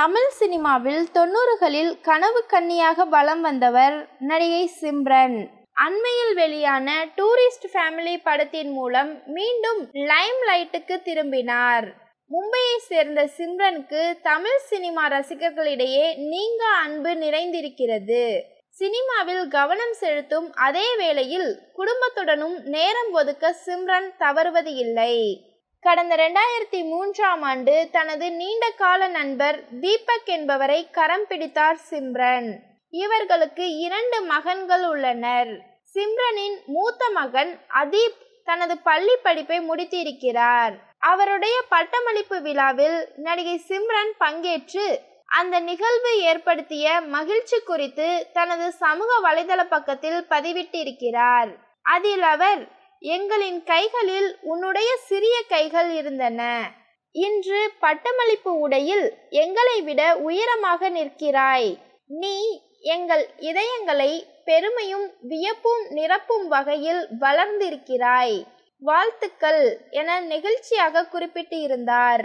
தமிழ் சினிமாவில் 90களில் கனவு கன்னியாக வலம் வந்தவர் நடிகை சிம்ரன். அண்மையில் வெளியான டூரிஸ்ட் ஃபேமிலி படத்தின் மூலம் மீண்டும் லைம் லைட்டுக்கு திரும்பினார். மும்பையை சேர்ந்த சிம்ரனுக்கு தமிழ் சினிமா ரசிகர்களிடையே நீங்கா அன்பு நிறைந்திருக்கிறது. சினிமாவில் கவனம் செலுத்தும் அதே வேளையில் குடும்பத்துடனும் நேரம் ஒதுக்க சிம்ரன் தவறுவது இல்லை. கடந்த 2003ஆம் ஆண்டு தனது நீண்ட கால நண்பர் தீபக் என்பவரை கரம் பிடித்தார் சிம்ரன். இவர்களுக்கு 2 மகன்கள் உள்ளனர். சிம்ரனின் மூத்த மகன் அதீப் தனது பள்ளி படிப்பை முடித்திருக்கிறார். அவருடைய பட்டமளிப்பு விழாவில் நடிகை சிம்ரன் பங்கேற்று அந்த நிகழ்வு ஏற்படுத்திய மகிழ்ச்சி குறித்து தனது சமூக வலைதள பக்கத்தில் பதிவிட்டிருக்கிறார். அதில் அவர், எங்களின் கைகளில் உன்னுடைய சிறிய கைகள் இருந்தன. இன்று பட்டமளிப்பு உடையில் எங்களை விட உயரமாக நிற்கிறாய். நீ எங்கள் இதயங்களை பெருமையும் வியப்பும் நிரப்பும் வகையில் வளர்ந்திருக்கிறாய். வாழ்த்துக்கள் என நெகிழ்ச்சியாக குறிப்பிட்டு இருந்தார்.